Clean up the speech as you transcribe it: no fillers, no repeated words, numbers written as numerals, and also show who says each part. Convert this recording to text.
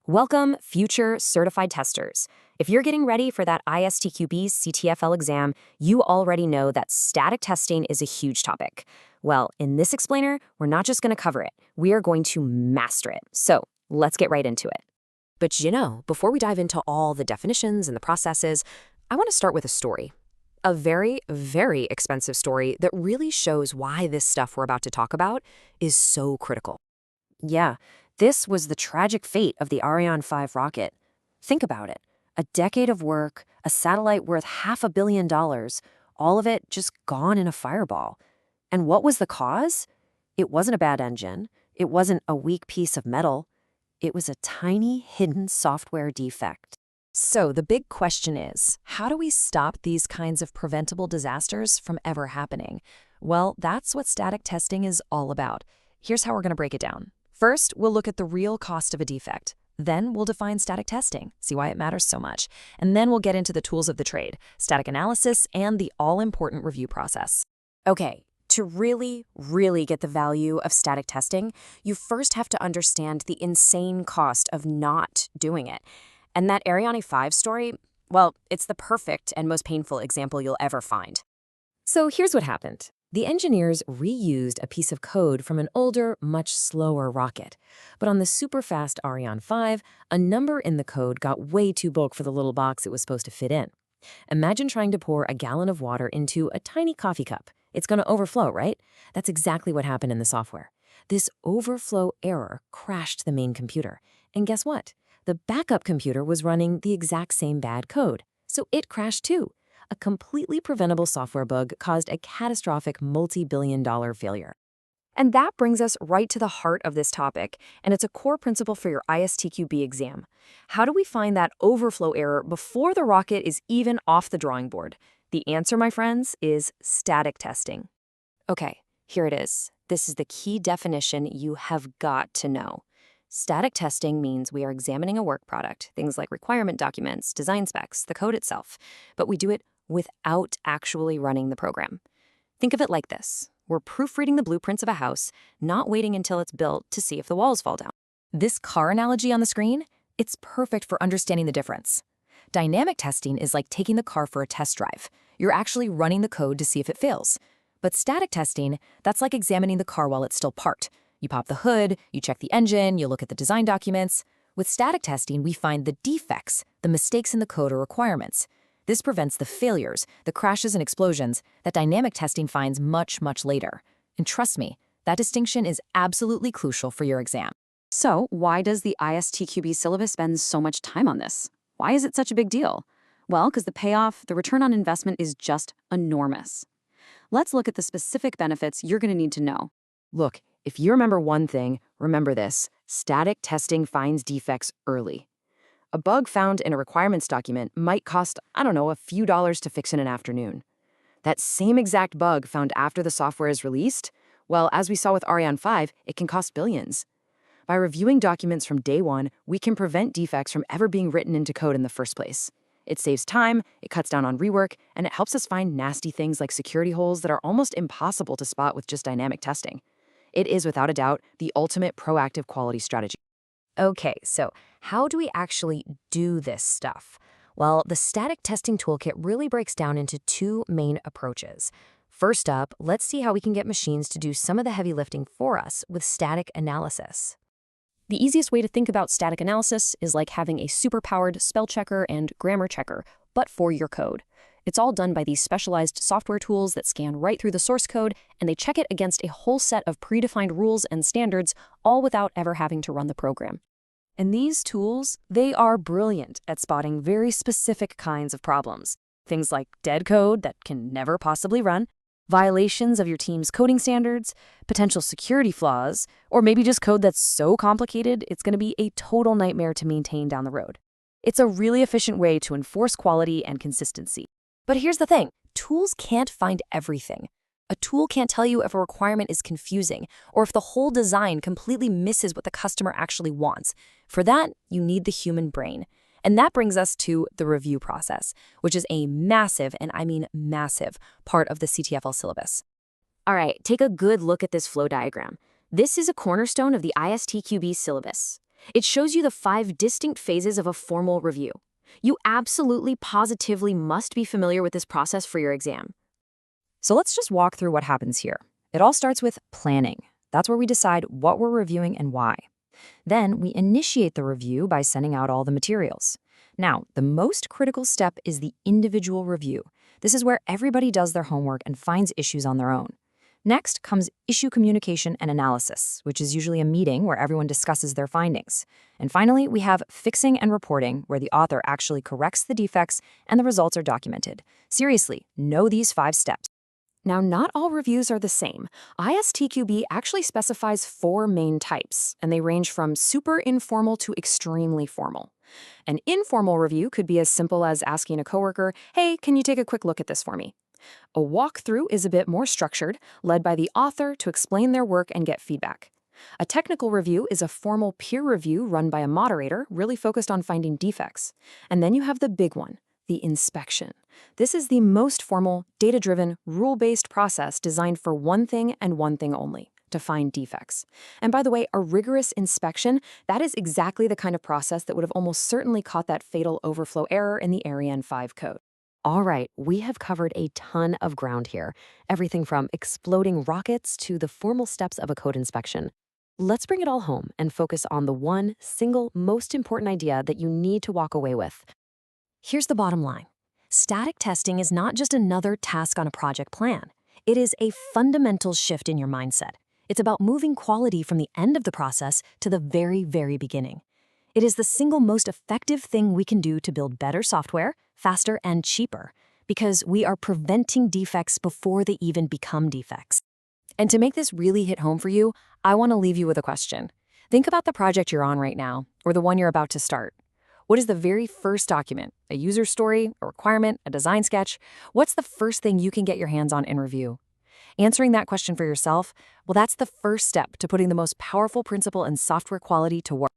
Speaker 1: Welcome, future certified testers. If you're getting ready for that ISTQB CTFL exam, you already know that static testing is a huge topic. Well, in this explainer, we're not just going to cover it, we are going to master it. So let's get right into it. But before we dive into all the definitions and the processes, I want to start with a story. A very, very expensive story that really shows why this stuff we're about to talk about is so critical. Yeah, this was the tragic fate of the Ariane 5 rocket. Think about it. A decade of work, a satellite worth $500 million, all of it just gone in a fireball. And what was the cause? It wasn't a bad engine. It wasn't a weak piece of metal. It was a tiny, hidden software defect. So the big question is, how do we stop these kinds of preventable disasters from ever happening? Well, that's what static testing is all about. Here's how we're going to break it down. First, we'll look at the real cost of a defect. Then we'll define static testing, see why it matters so much. And then we'll get into the tools of the trade, static analysis, and the all-important review process. Okay, to really, really get the value of static testing, you first have to understand the insane cost of not doing it. And that Ariane 5 story, well, it's the perfect and most painful example you'll ever find. So here's what happened. The engineers reused a piece of code from an older, much slower rocket. But on the super-fast Ariane 5, a number in the code got way too bulk for the little box it was supposed to fit in. Imagine trying to pour a gallon of water into a tiny coffee cup. It's going to overflow, right? That's exactly what happened in the software. This overflow error crashed the main computer. And guess what? The backup computer was running the exact same bad code. So it crashed too. A completely preventable software bug caused a catastrophic multi-billion-dollar failure. And that brings us right to the heart of this topic, and it's a core principle for your ISTQB exam. How do we find that overflow error before the rocket is even off the drawing board? The answer, my friends, is static testing. Okay, here it is. This is the key definition you have got to know. Static testing means we are examining a work product, things like requirement documents, design specs, the code itself, but we do it without actually running the program. Think of it like this. We're proofreading the blueprints of a house, not waiting until it's built to see if the walls fall down. This car analogy on the screen, it's perfect for understanding the difference. Dynamic testing is like taking the car for a test drive. You're actually running the code to see if it fails. But static testing, that's like examining the car while it's still parked. You pop the hood, you check the engine, you look at the design documents. With static testing, we find the defects, the mistakes in the code or requirements. This prevents the failures, the crashes and explosions that dynamic testing finds much, much later. And trust me, that distinction is absolutely crucial for your exam. So why does the ISTQB syllabus spend so much time on this? Why is it such a big deal? Well, because the payoff, the return on investment is just enormous. Let's look at the specific benefits you're going to need to know. Look, if you remember one thing, remember this. Static testing finds defects early. A bug found in a requirements document might cost, a few dollars to fix in an afternoon. That same exact bug found after the software is released, well, as we saw with Ariane 5, it can cost billions. By reviewing documents from day one, we can prevent defects from ever being written into code in the first place. It saves time, it cuts down on rework, and it helps us find nasty things like security holes that are almost impossible to spot with just dynamic testing. It is, without a doubt, the ultimate proactive quality strategy. Okay, so how do we actually do this stuff? Well, the static testing toolkit really breaks down into two main approaches. First up, let's see how we can get machines to do some of the heavy lifting for us with static analysis. The easiest way to think about static analysis is like having a super-powered spell checker and grammar checker, but for your code. It's all done by these specialized software tools that scan right through the source code, and they check it against a whole set of predefined rules and standards, all without ever having to run the program. And these tools, they are brilliant at spotting very specific kinds of problems. Things like dead code that can never possibly run, violations of your team's coding standards, potential security flaws, or maybe just code that's so complicated it's going to be a total nightmare to maintain down the road. It's a really efficient way to enforce quality and consistency. But here's the thing, tools can't find everything. A tool can't tell you if a requirement is confusing or if the whole design completely misses what the customer actually wants. For that, you need the human brain. And that brings us to the review process, which is a massive, and I mean massive, part of the CTFL syllabus. All right, take a good look at this flow diagram. This is a cornerstone of the ISTQB syllabus. It shows you the 5 distinct phases of a formal review. You absolutely, positively must be familiar with this process for your exam. So let's just walk through what happens here. It all starts with planning. That's where we decide what we're reviewing and why. Then we initiate the review by sending out all the materials. Now, the most critical step is the individual review. This is where everybody does their homework and finds issues on their own. Next comes issue communication and analysis, which is usually a meeting where everyone discusses their findings. And finally, we have fixing and reporting, where the author actually corrects the defects and the results are documented. Seriously, know these 5 steps. Now, not all reviews are the same. ISTQB actually specifies 4 main types, and they range from super informal to extremely formal. An informal review could be as simple as asking a coworker, "Hey, can you take a quick look at this for me?" A walkthrough is a bit more structured, led by the author to explain their work and get feedback. A technical review is a formal peer review run by a moderator, really focused on finding defects. And then you have the big one, the inspection. This is the most formal, data-driven, rule-based process designed for one thing and one thing only: to find defects. And by the way, a rigorous inspection, that is exactly the kind of process that would have almost certainly caught that fatal overflow error in the Ariane 5 code. All right, we have covered a ton of ground here, everything from exploding rockets to the formal steps of a code inspection. Let's bring it all home and focus on the one single most important idea that you need to walk away with. Here's the bottom line. Static testing is not just another task on a project plan. It is a fundamental shift in your mindset. It's about moving quality from the end of the process to the very, very beginning. It is the single most effective thing we can do to build better software, faster and cheaper, because we are preventing defects before they even become defects. And to make this really hit home for you, I want to leave you with a question. Think about the project you're on right now, or the one you're about to start. What is the very first document? A user story, a requirement, a design sketch? What's the first thing you can get your hands on in review? Answering that question for yourself, well, that's the first step to putting the most powerful principle in software quality to work.